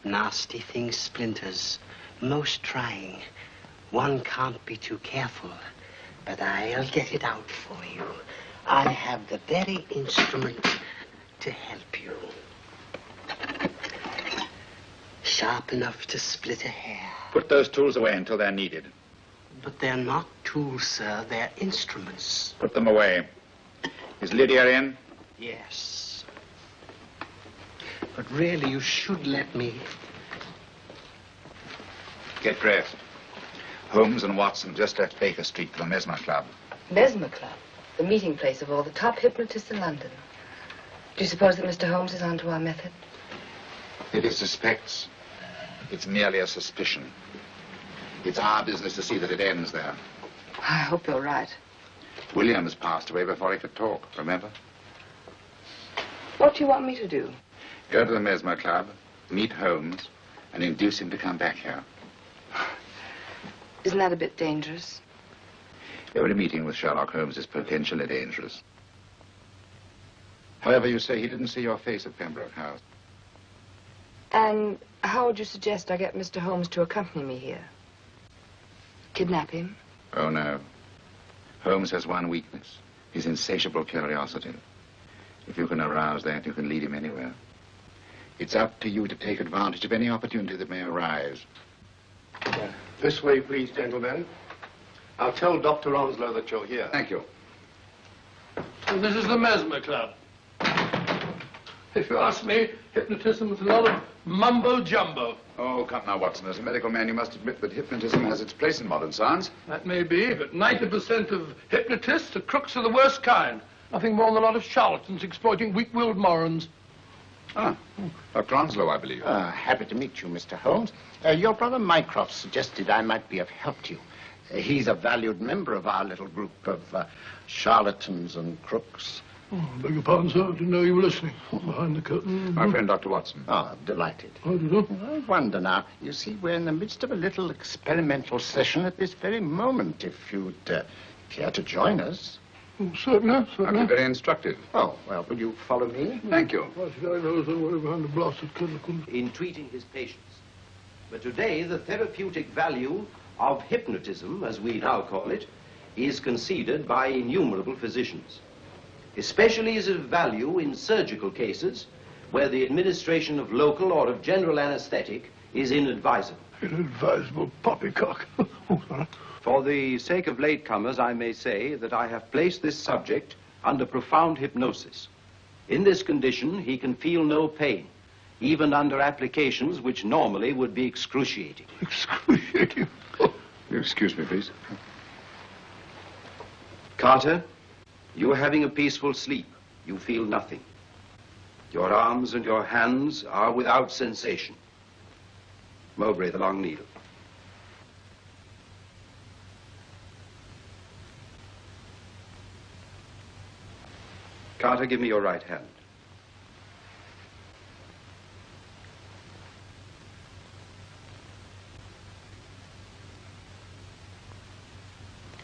Nasty thing, splinters. Most trying. One can't be too careful, but I'll get it out for you. I have the very instrument to help you. Sharp enough to split a hair. Put those tools away until they're needed. But they're not tools, sir. They're instruments. Put them away. Is Lydia in? Yes. But really, you should let me. Get dressed. Holmes and Watson just left Baker Street for the Mesmer Club. Mesmer Club? The meeting place of all the top hypnotists in London. Do you suppose that Mr. Holmes is onto our method? If he suspects, it's merely a suspicion. It's our business to see that it ends there. I hope you're right. Williams passed away before he could talk, remember? What do you want me to do? Go to the Mesmer Club, meet Holmes, and induce him to come back here. Isn't that a bit dangerous? Every meeting with Sherlock Holmes is potentially dangerous. However, you say he didn't see your face at Pembroke House. And how would you suggest I get Mr. Holmes to accompany me here? Kidnap him? Oh, no. Holmes has one weakness, his insatiable curiosity. If you can arouse that, you can lead him anywhere. It's up to you to take advantage of any opportunity that may arise. This way, please, gentlemen. I'll tell Dr. Onslow that you're here. Thank you. So this is the Mesmer Club. If you ask me, hypnotism is a lot of mumbo-jumbo. Oh, come now, Watson. As a medical man, you must admit that hypnotism has its place in modern science. That may be, but 90% of hypnotists are crooks of the worst kind. Nothing more than a lot of charlatans exploiting weak-willed morons. Ah, Dr. Onslow, I believe. Happy to meet you, Mr. Holmes. Your brother Mycroft suggested I might be of help to you. He's a valued member of our little group of charlatans and crooks. Oh, beg your pardon, sir. I didn't know you were listening. Behind the curtain. My friend, Dr. Watson. Oh, delighted. Oh, did you? I wonder now. You see, we're in the midst of a little experimental session at this very moment. If you'd care to join us. Oh, certainly, certainly. That'd be very instructive. Oh, well, will you follow me? Thank you. In treating his patients. But today, the therapeutic value of hypnotism, as we now call it, is conceded by innumerable physicians. Especially is of value in surgical cases where the administration of local or of general anesthetic is inadvisable. Inadvisable poppycock. For the sake of latecomers, I may say that I have placed this subject under profound hypnosis. In this condition, he can feel no pain, even under applications which normally would be excruciating. Excruciating? Excuse me, please. Carter, you are having a peaceful sleep. You feel nothing. Your arms and your hands are without sensation. Mowbray, the long needle. Carter, give me your right hand.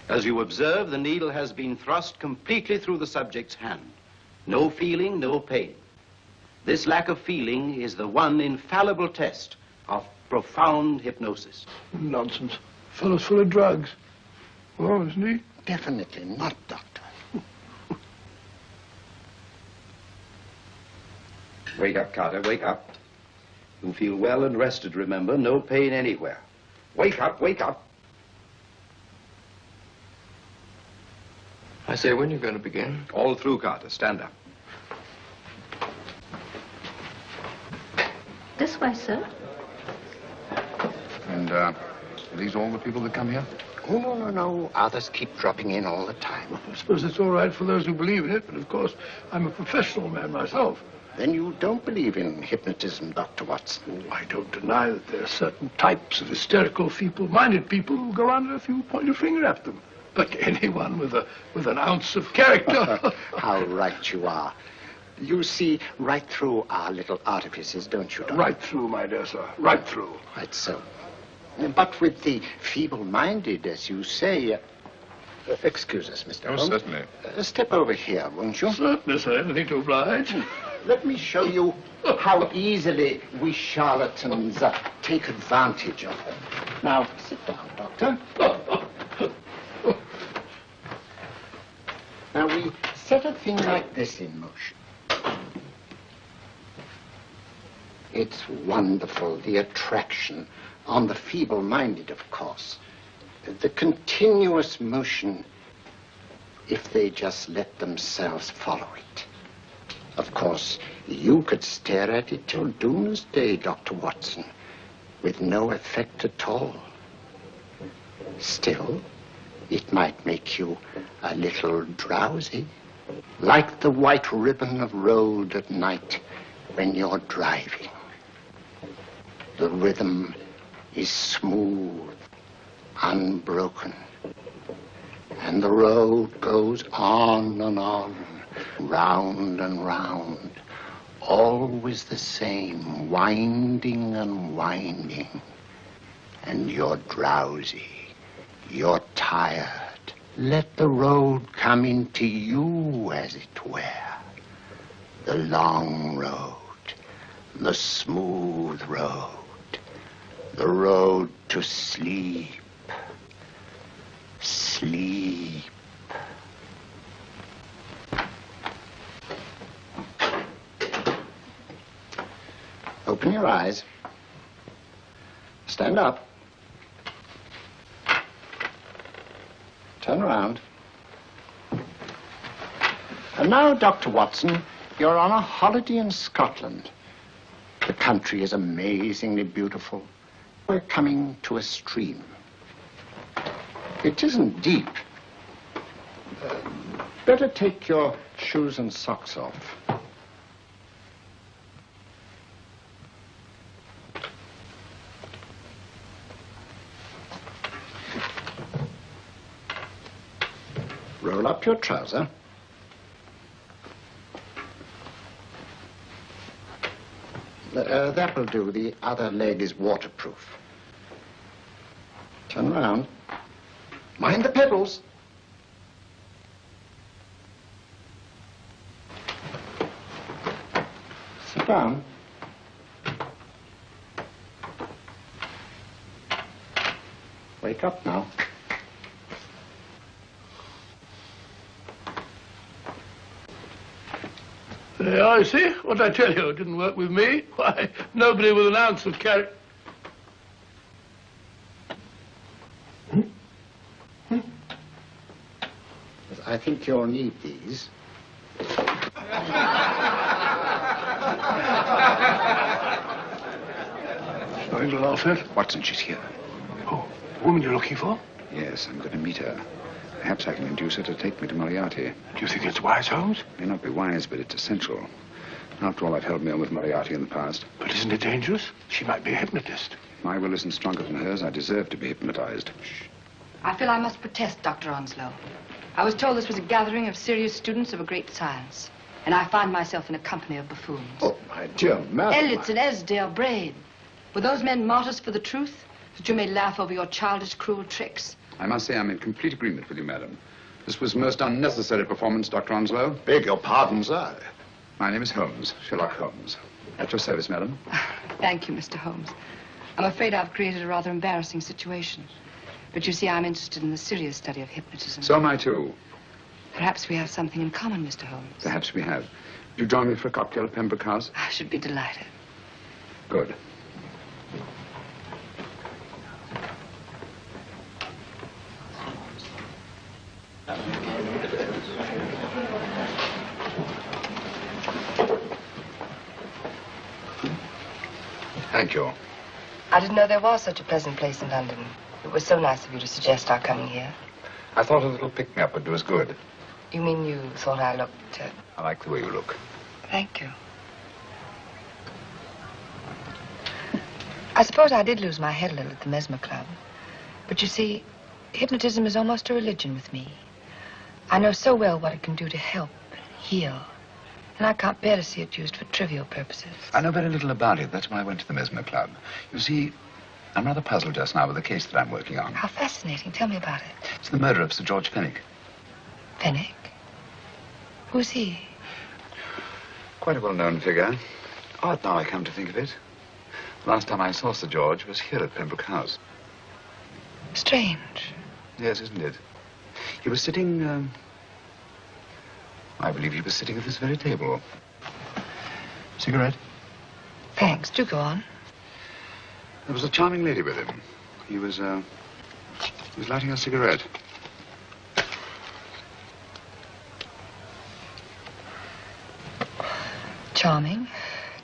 As you observe, the needle has been thrust completely through the subject's hand. No feeling, no pain. This lack of feeling is the one infallible test of profound hypnosis. Nonsense. Fellow's full of drugs. Oh, isn't he? Definitely not, Doctor. Wake up, Carter, wake up. You feel well and rested, remember. No pain anywhere. Wake up, wake up. I say, when are you going to begin? All through, Carter. Stand up. This way, sir. And, are these all the people that come here? Oh, no. Others keep dropping in all the time. I suppose it's all right for those who believe in it, but of course, I'm a professional man myself. Then you don't believe in hypnotism, Dr. Watson? I don't deny that there are certain types of hysterical, feeble-minded people who go under if you point your finger at them. But anyone with an ounce of character... How right you are. You see right through our little artifices, don't you, Doctor? Right through, my dear sir. Right through. Quite so. But with the feeble-minded, as you say... excuse us, Mr. Holmes. Certainly. Step over here, won't you? Certainly, sir. Anything to oblige. Let me show you how easily we charlatans take advantage of them. Now, sit down, Doctor. Now, we set a thing like this in motion. It's wonderful, the attraction on the feeble-minded, of course. The continuous motion, if they just let themselves follow it. Of course, you could stare at it till doomsday, Dr. Watson, with no effect at all. Still, it might make you a little drowsy, like the white ribbon of road at night when you're driving. The rhythm is smooth, unbroken, and the road goes on and on, round and round, always the same, winding and winding. And you're drowsy, you're tired. Let the road come into you, as it were. The long road, the smooth road, the road to sleep. Sleep. Open your eyes. Stand up. Turn around. And now, Dr. Watson, you're on a holiday in Scotland. The country is amazingly beautiful. We're coming to a stream. It isn't deep. Better take your shoes and socks off. Roll up your trouser. That will do. The other leg is waterproof. Turn around. Mind the pedals. Sit down. Wake up now. There, I see. What I tell you, it didn't work with me. Why, nobody with an ounce of character. I think you'll need these. Nothing to laugh at. Watson, she's here. Oh, the woman you're looking for? Yes, I'm going to meet her. Perhaps I can induce her to take me to Moriarty. Do you think it's wise, Holmes? May not be wise, but it's essential. After all, I've held me on with Moriarty in the past. But isn't it dangerous? She might be a hypnotist. My will isn't stronger than hers. I deserve to be hypnotized. I feel I must protest, Dr. Onslow. I was told this was a gathering of serious students of a great science, and I find myself in a company of buffoons. Oh, my dear madam. Elliott's and Esdale Braid. Were those men martyrs for the truth, that you may laugh over your childish, cruel tricks? I must say I'm in complete agreement with you, madam. This was most unnecessary performance, Dr. Onslow. Beg your pardon, sir. My name is Holmes, Sherlock Holmes. At your service, madam. Thank you, Mr. Holmes. I'm afraid I've created a rather embarrassing situation. But you see, I'm interested in the serious study of hypnotism. So am I, too. Perhaps we have something in common, Mr. Holmes. Perhaps we have. Would you join me for a cocktail at Pembroke House? I should be delighted. Good. Thank you. I didn't know there was such a pleasant place in London. It was so nice of you to suggest our coming here. I thought a little pick-me-up would do us good. You mean you thought I looked... I like the way you look. Thank you. I suppose I did lose my head a little at the Mesmer Club. But you see, hypnotism is almost a religion with me. I know so well what it can do to help, heal. And I can't bear to see it used for trivial purposes. I know very little about it. That's why I went to the Mesmer Club. You see, I'm rather puzzled just now with the case that I'm working on. How fascinating. Tell me about it. It's the murder of Sir George Fenwick. Fenwick? Who's he? Quite a well-known figure. Odd now I come to think of it. The last time I saw Sir George was here at Pembroke House. Strange. Yes, isn't it? He was sitting, I believe he was sitting at this very table. Cigarette? Thanks. Do go on. There was a charming lady with him. He was lighting a cigarette. Charming.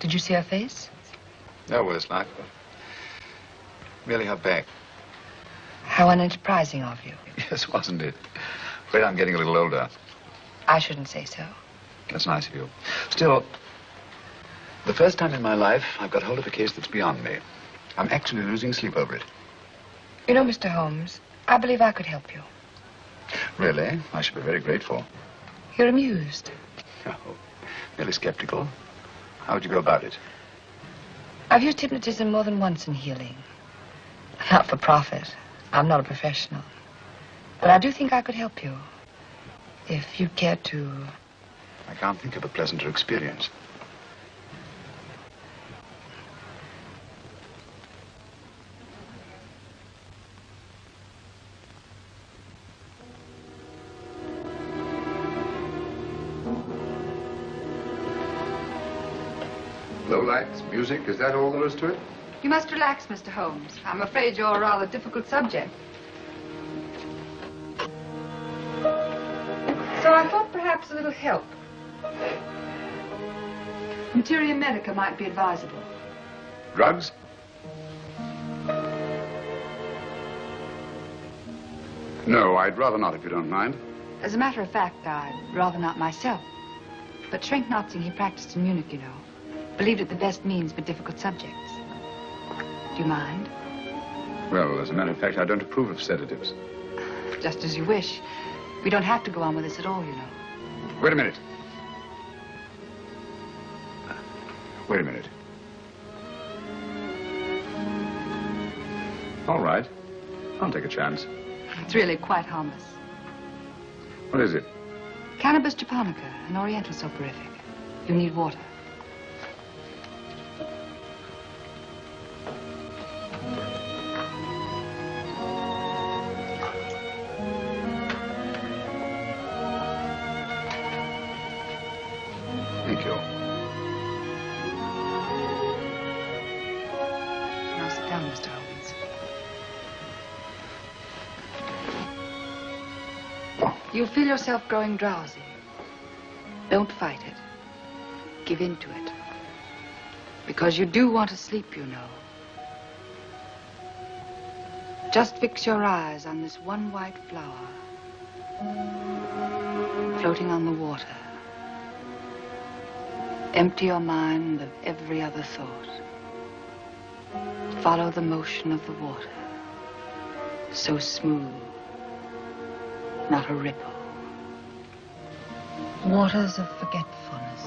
Did you see her face? No worse luck, but merely her back. How unenterprising of you. Yes, wasn't it? Afraid I'm getting a little older. I shouldn't say so. That's nice of you. Still, the first time in my life I've got hold of a case that's beyond me. I'm actually losing sleep over it. You know, Mr. Holmes, I believe I could help you. Really? I should be very grateful. You're amused. Oh, merely skeptical. How would you go about it? I've used hypnotism more than once in healing. Not for profit. I'm not a professional. But I do think I could help you. If you'd care to... I can't think of a pleasanter experience. Low lights, music, is that all there is to it? You must relax, Mr. Holmes. I'm afraid you're a rather difficult subject. So I thought perhaps a little help. Materia medica might be advisable. Drugs? No, I'd rather not, if you don't mind. As a matter of fact, I'd rather not myself. But Schrenk-Notzing, he practiced in Munich, you know. Believed it the best means for difficult subjects. Do you mind? Well, as a matter of fact, I don't approve of sedatives. Just as you wish. We don't have to go on with this at all, you know. Wait a minute. Wait a minute. All right. I'll take a chance. It's really quite harmless. What is it? Cannabis japonica, an oriental soporific. You need water. Thank you. Now sit down, Mr. Holmes. You'll feel yourself growing drowsy. Don't fight it. Give in to it. Because you do want to sleep, you know. Just fix your eyes on this one white flower floating on the water. Empty your mind of every other thought. Follow the motion of the water. So smooth, not a ripple. Waters of forgetfulness.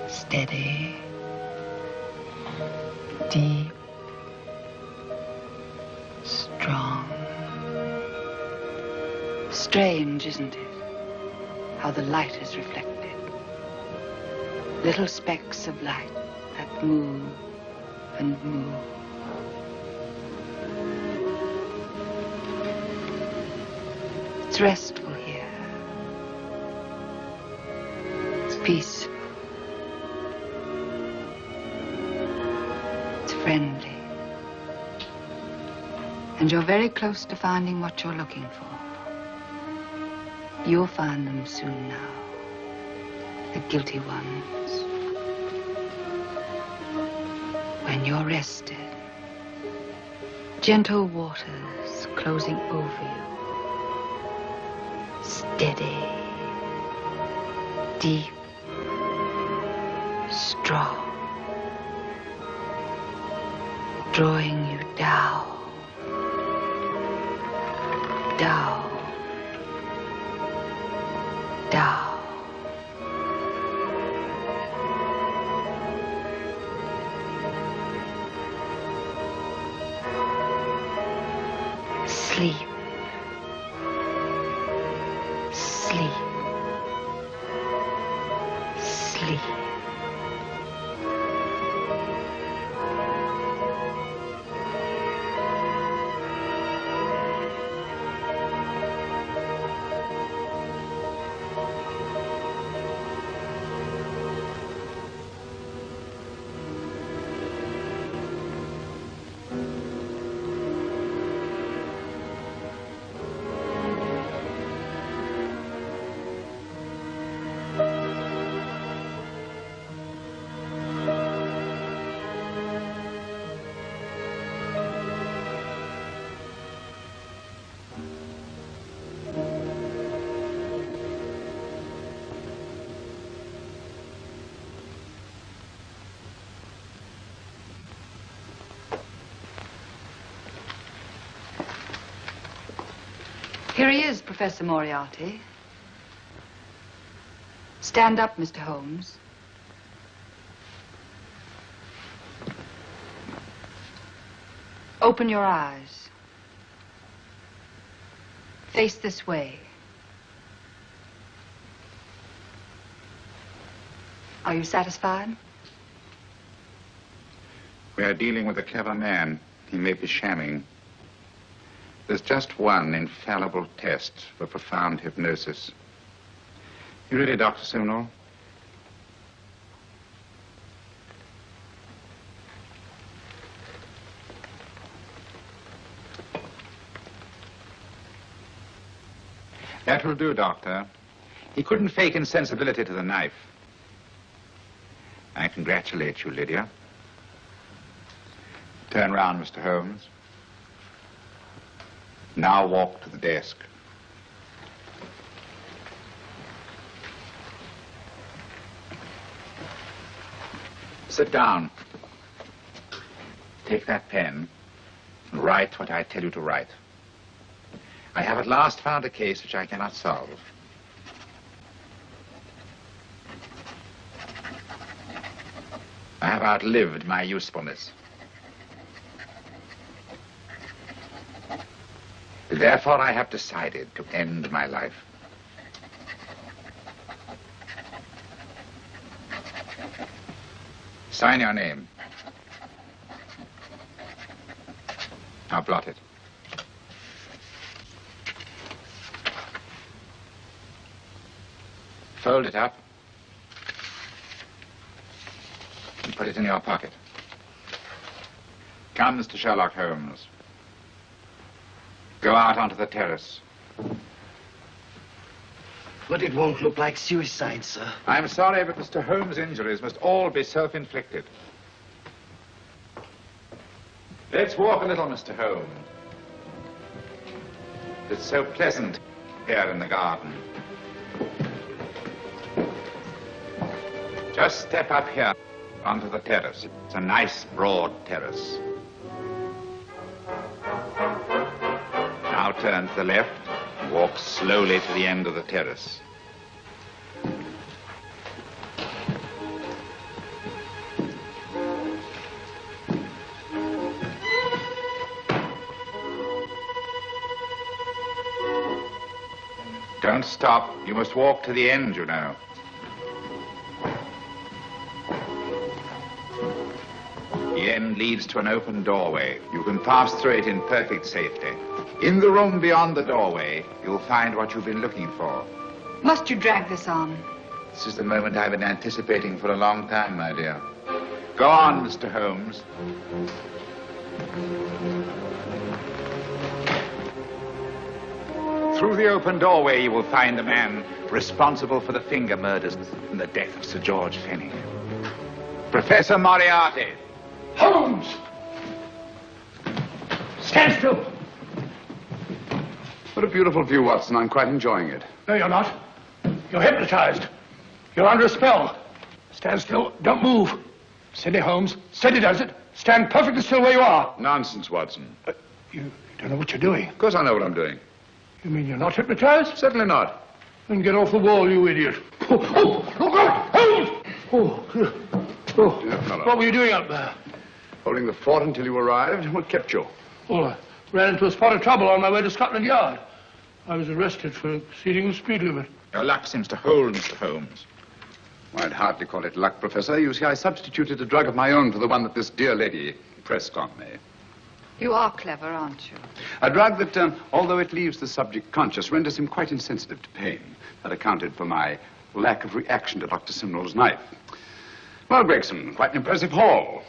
Steady, deep, strong. Strange, isn't it? How the light is reflected. Little specks of light that move and move. It's restful here. It's peaceful. It's friendly. And you're very close to finding what you're looking for. You'll find them soon now. The guilty ones. When you're rested, gentle waters closing over you. Steady, deep, strong. Drawing you down, down, down. Sleep. Sleep. Sleep. Here he is, Professor Moriarty. Stand up, Mr. Holmes. Open your eyes. Face this way. Are you satisfied? We are dealing with a clever man. He may be shamming. There's just one infallible test for profound hypnosis. You ready, Dr. Sumnall? That will do, Doctor. He couldn't fake insensibility to the knife. I congratulate you, Lydia. Turn round, Mr. Holmes. Now walk to the desk. Sit down. Take that pen and write what I tell you to write. I have at last found a case which I cannot solve. I have outlived my usefulness. Therefore, I have decided to end my life. Sign your name. Now blot it. Fold it up and put it in your pocket. Come, Mr. Sherlock Holmes. Go out onto the terrace. But it won't look like suicide, sir. I'm sorry, but Mr. Holmes' injuries must all be self-inflicted. Let's walk a little, Mr. Holmes. It's so pleasant here in the garden. Just step up here onto the terrace. It's a nice, broad terrace. Now turn to the left and walk slowly to the end of the terrace. Don't stop. You must walk to the end, you know. The end leads to an open doorway. You can pass through it in perfect safety. In the room beyond the doorway, you'll find what you've been looking for. Must you drag this on? This is the moment I've been anticipating for a long time, my dear. Go on, Mr. Holmes. Through the open doorway, you will find the man responsible for the finger murders and the death of Sir George Fenning. Professor Moriarty. Holmes! Stand still. What a beautiful view, Watson. I'm quite enjoying it. No, you're not. You're hypnotized. You're under a spell. Stand still. Don't move. Steady, Holmes. Steady does it. Stand perfectly still where you are. Nonsense, Watson. You don't know what you're doing. Of course I know what I'm doing. You mean you're not hypnotized? Certainly not. Then get off the wall, you idiot. Oh, look out! Holmes! Dear fellow. What were you doing up there? Holding the fort until you arrived. What kept you? Well, Ran into a spot of trouble on my way to Scotland Yard. I was arrested for exceeding the speed limit. Your luck seems to hold, Mr. Holmes. Well, I'd hardly call it luck, Professor. You see, I substituted a drug of my own for the one that this dear lady pressed on me. You are clever, aren't you? A drug that, although it leaves the subject conscious, renders him quite insensitive to pain. That accounted for my lack of reaction to Dr. Simnel's knife. Well, Gregson, quite an impressive haul.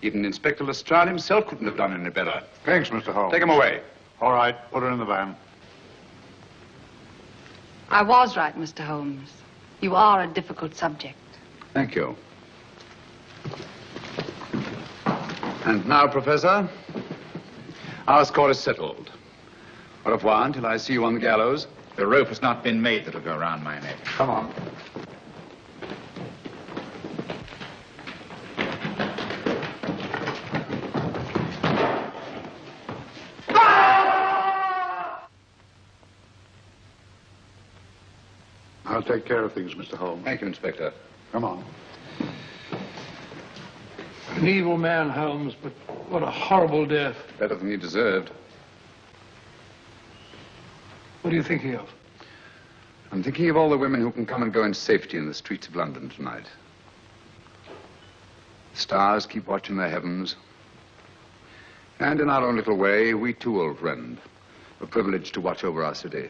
Even Inspector Lestrade himself couldn't have done any better. Thanks, Mr. Holmes. Take him away. All right, put her in the van. I was right, Mr. Holmes. You are a difficult subject. Thank you. And now, Professor, our score is settled. Au revoir until I see you on the gallows. The rope has not been made that'll go around my neck. Come on. I'll take care of things, Mr. Holmes. Thank you, Inspector. Come on. An evil man, Holmes, but what a horrible death. Better than he deserved. What are you thinking of? I'm thinking of all the women who can come and go in safety in the streets of London tonight. Stars keep watching the heavens. And in our own little way, we too, old friend, are privileged to watch over our city.